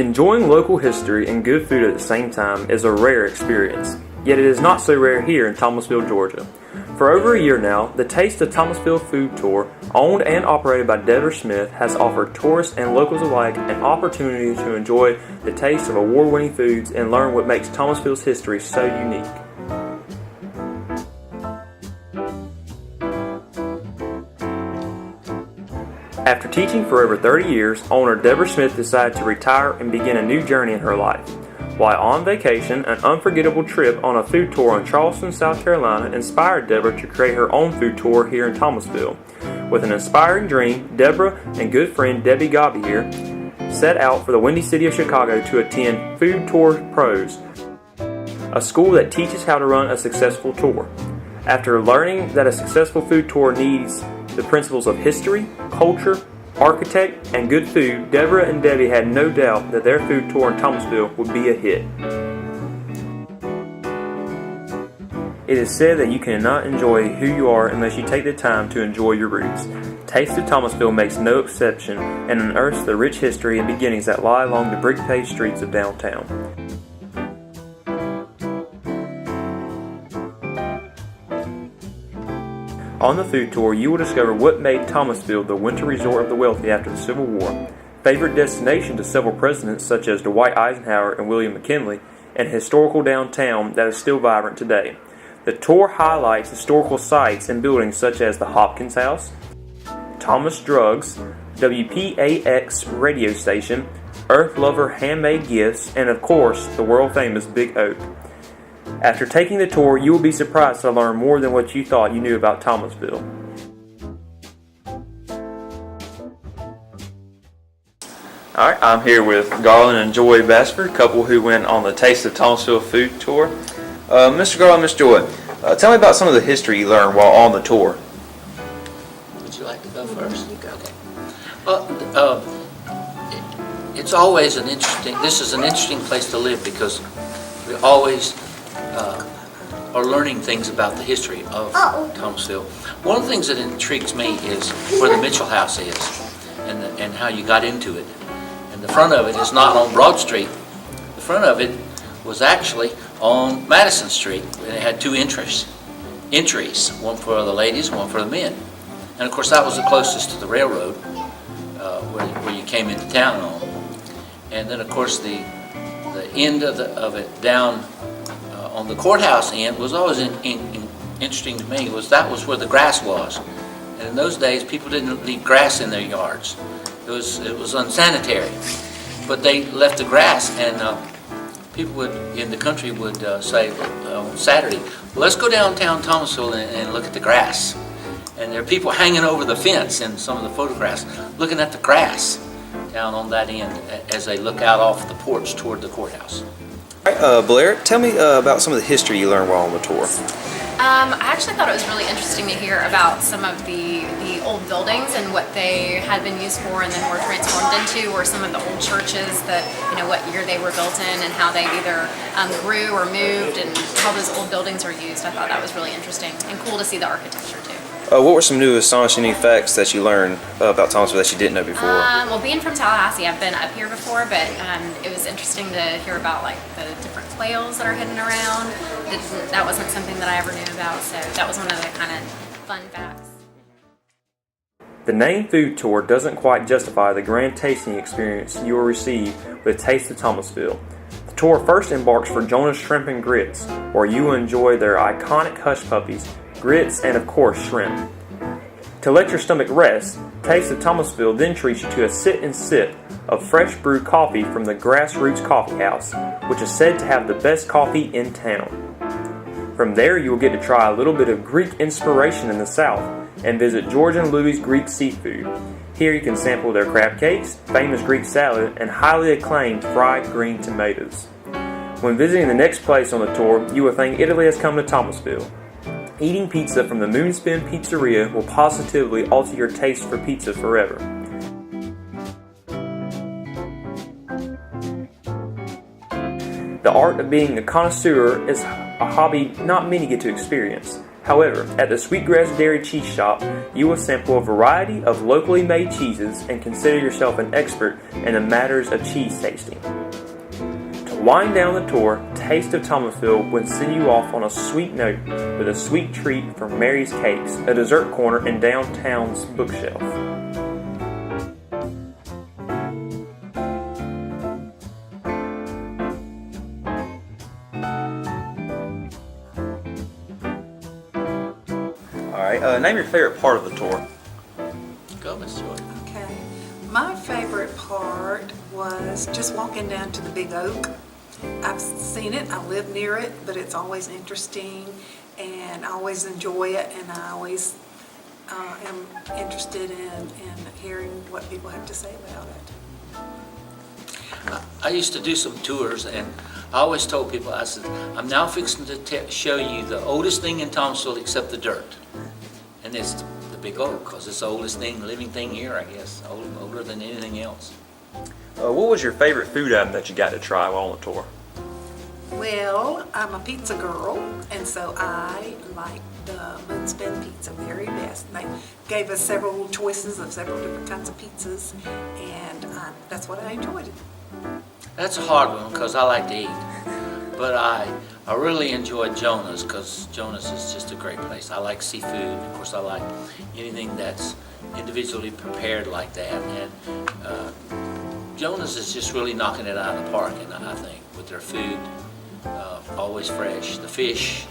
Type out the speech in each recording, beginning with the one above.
Enjoying local history and good food at the same time is a rare experience, yet it is not so rare here in Thomasville, Georgia. For over a year now, the Taste of Thomasville Food Tour, owned and operated by Deborah Smith, has offered tourists and locals alike an opportunity to enjoy the taste of award-winning foods and learn what makes Thomasville's history so unique. After teaching for over 30 years, owner Deborah Smith decided to retire and begin a new journey in her life. While on vacation, an unforgettable trip on a food tour in Charleston, South Carolina inspired Deborah to create her own food tour here in Thomasville. With an inspiring dream, Deborah and good friend Debbie Gobby here set out for the Windy City of Chicago to attend Food Tour Pros, a school that teaches how to run a successful tour. After learning that a successful food tour needs the principles of history, culture, architect, and good food, Deborah and Debbie had no doubt that their food tour in Thomasville would be a hit. It is said that you cannot enjoy who you are unless you take the time to enjoy your roots. Taste of Thomasville makes no exception and unearths the rich history and beginnings that lie along the brick-paved streets of downtown. On the food tour, you will discover what made Thomasville the winter resort of the wealthy after the Civil War, favorite destination to several presidents such as Dwight Eisenhower and William McKinley, and a historical downtown that is still vibrant today. The tour highlights historical sites and buildings such as the Hopkins House, Thomas Drugs, WPAX radio station, Earth Lover handmade gifts, and of course, the world-famous Big Oak. After taking the tour, you will be surprised to learn more than what you thought you knew about Thomasville. Alright, I'm here with Garland and Joy Bassford, a couple who went on the Taste of Thomasville food tour. Mr. Garland, Miss Joy, tell me about some of the history you learned while on the tour. Would you like to go first? You go. Well, it's always this is an interesting place to live because we always are learning things about the history of Thomasville. One of the things that intrigues me is where the Mitchell House is and how you got into it. And the front of it is not on Broad Street. The front of it was actually on Madison Street, and it had two entries, one for the ladies, one for the men. And of course that was the closest to the railroad where you came into town on. And then of course the end of it down on the courthouse end was always interesting to me. That was where the grass was, and in those days people didn't leave grass in their yards. It was unsanitary, but they left the grass, and people in the country would say on Saturday, well, let's go downtown Thomasville and look at the grass. And there are people hanging over the fence in some of the photographs, looking at the grass down on that end as they look out off the porch toward the courthouse. Blair, tell me about some of the history you learned while on the tour. I actually thought it was really interesting to hear about some of the old buildings and what they had been used for and then were transformed into, or some of the old churches that, what year they were built in and how they either grew or moved and how those old buildings are used. I thought that was really interesting and cool to see the architecture too. What were some new astonishing facts that you learned about Thomasville that you didn't know before? Well, being from Tallahassee, I've been up here before, but it was interesting to hear about the different quails that are hidden around. That wasn't something that I ever knew about, so that was one of the kind of fun facts. The name food tour doesn't quite justify the grand tasting experience you will receive with Taste of Thomasville. The tour first embarks for Jonah's Shrimp and Grits, where you will enjoy their iconic hush puppies, grits, and of course shrimp. To let your stomach rest, Taste of Thomasville then treats you to a sit and sip of fresh brewed coffee from the Grassroots Coffee House, which is said to have the best coffee in town. From there you will get to try a little bit of Greek inspiration in the South and visit George and Louie's Greek Seafood. Here you can sample their crab cakes, famous Greek salad, and highly acclaimed fried green tomatoes. When visiting the next place on the tour, you will think Italy has come to Thomasville. Eating pizza from the Moonspin Pizzeria will positively alter your taste for pizza forever. The art of being a connoisseur is a hobby not many get to experience. However, at the Sweetgrass Dairy Cheese Shop, you will sample a variety of locally made cheeses and consider yourself an expert in the matters of cheese tasting. To wind down the tour, Taste of Thomasville would send you off on a sweet note with a sweet treat from Mary's Cakes, a dessert corner in downtown's bookshelf. Alright, name your favorite part of the tour. Go, Miss Joy. Okay. My favorite part was just walking down to the Big Oak. I've seen it, I live near it, but it's always interesting and I always enjoy it, and I always am interested in hearing what people have to say about it. I used to do some tours, and I always told people, I said, I'm now fixing to show you the oldest thing in Thomasville except the dirt. And it's the Big Oak, because it's the oldest living thing here, I guess, older than anything else. What was your favorite food item that you got to try while on the tour? Well, I'm a pizza girl, and so I like the Moonspin pizza very best. And they gave us several choices of several different kinds of pizzas, and that's what I enjoyed. That's a hard one, because I like to eat. But I really enjoyed Jonah's, because Jonah's is just a great place. I like seafood. Of course, I like anything that's individually prepared like that. And Jonah's is just really knocking it out of the park, and I think, with their food, always fresh. The fish,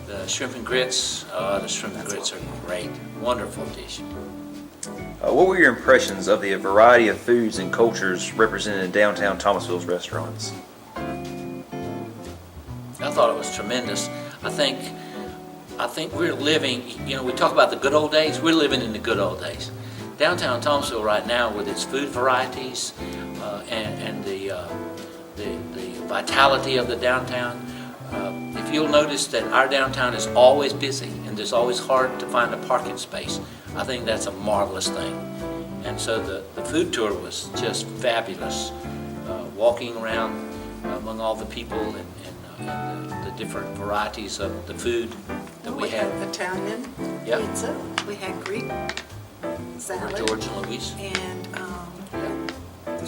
the shrimp and grits, the shrimp and grits are great. Wonderful dish. What were your impressions of the variety of foods and cultures represented in downtown Thomasville's restaurants? I thought it was tremendous. I think we're living, we talk about the good old days, we're living in the good old days. Downtown Thomasville right now, with its food varieties and the vitality of the downtown, if you'll notice that our downtown is always busy and there's always hard to find a parking space, I think that's a marvelous thing. And so the food tour was just fabulous. Walking around among all the people and the different varieties of the food that we had. had Italian pizza, we had Greek salad, George and Louise. and the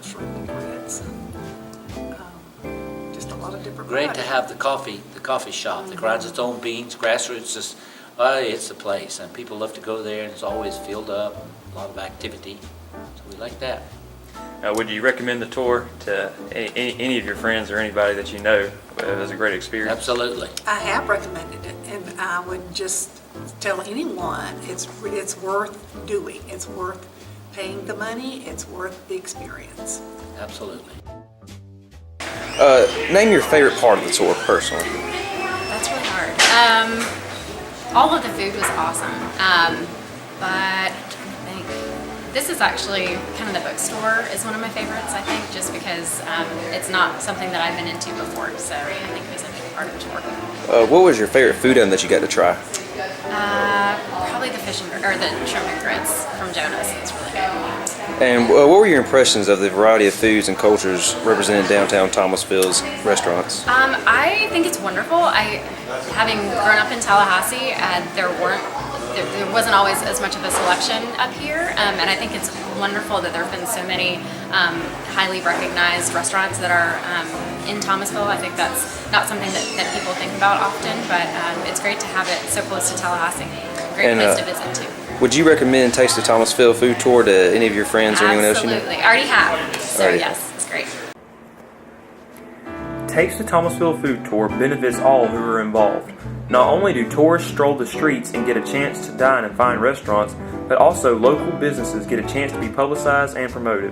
shrimp and grits, and just a lot of different Great to varieties. have the coffee shop that grinds its own beans, grassroots. It's the place, and people love to go there, and it's always filled up, a lot of activity. So we like that. Would you recommend the tour to any of your friends or anybody that you know? It was a great experience. Absolutely. I have recommended it, and I would just tell anyone it's worth doing. It's worth paying the money. It's worth the experience. Absolutely. Name your favorite part of the tour personally. That's really hard. All of the food was awesome, but I think this is actually kind of the bookstore is one of my favorites, I think, just because it's not something that I've been into before, so I think it was a big part of the tour. What was your favorite food item that you got to try? Probably the shrimp and grits from Jonah's. It's really good. And what were your impressions of the variety of foods and cultures represented in downtown Thomasville's restaurants? I think it's wonderful. Having grown up in Tallahassee, there wasn't always as much of a selection up here, and I think it's wonderful that there have been so many highly recognized restaurants that are in Thomasville. I think that's not something that people think about often, but it's great to have it so close to Tallahassee. Great place to visit too. Would you recommend Taste of Thomasville food tour to any of your friends or anyone else you know? Absolutely. I already have, so yes, it's great. Taste of Thomasville food tour benefits all who are involved. Not only do tourists stroll the streets and get a chance to dine in fine restaurants, but also local businesses get a chance to be publicized and promoted.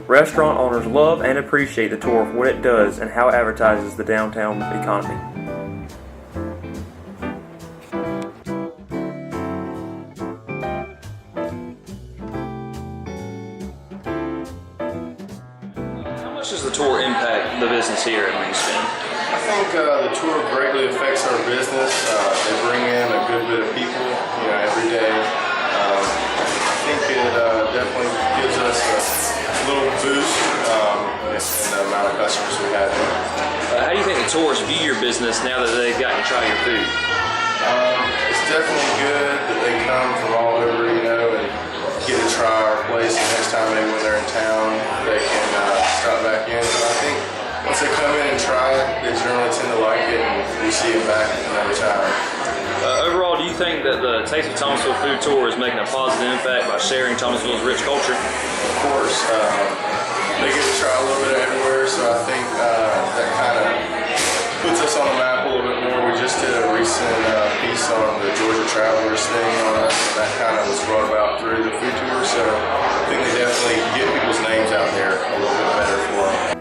Restaurant owners love and appreciate the tour for what it does and how it advertises the downtown economy. How much does the tour impact the business here at Moonspin? I think the tour greatly affects our business. They bring in a good bit of people, every day. I think it definitely gives us a little boost in the amount of customers we have. How do you think the tourists view your business now that they've gotten to try your food? definitely good that they come from all over, you know, and get to try our place. And next time maybe when they're in town, they can stop back in. But I think once they come in and try it, they generally tend to like it, and we see it back another time. Overall, do you think that the Taste of Thomasville food tour is making a positive impact by sharing Thomasville's rich culture? Of course, they get to try a little bit of everywhere, so I think that kind of puts us on the map a little bit more. We just did a recent piece on the Georgia Travelers thing on us, and that kind of was brought about through the food tour, so I think they definitely get people's names out there a little bit better for them.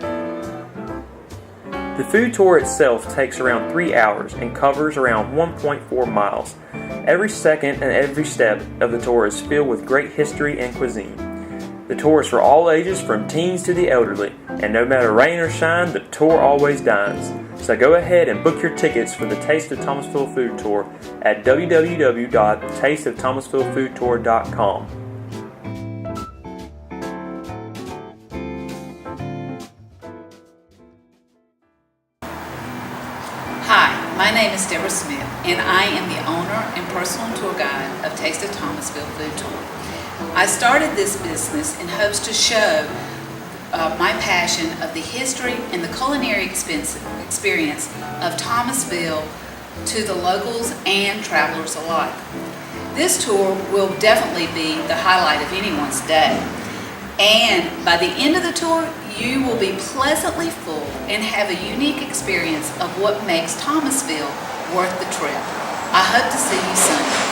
The food tour itself takes around 3 hours and covers around 1.4 miles. Every second and every step of the tour is filled with great history and cuisine. The tour is for all ages from teens to the elderly, and no matter rain or shine, the tour always dines. So go ahead and book your tickets for the Taste of Thomasville Food Tour at www.tasteofthomasvillefoodtour.com. Hi, my name is Deborah Smith, and I am the owner and personal tour guide of Taste of Thomasville Food Tour. I started this business in hopes to show my passion of the history and the culinary experience of Thomasville to the locals and travelers alike. This tour will definitely be the highlight of anyone's day. And by the end of the tour, you will be pleasantly full and have a unique experience of what makes Thomasville worth the trip. I hope to see you soon.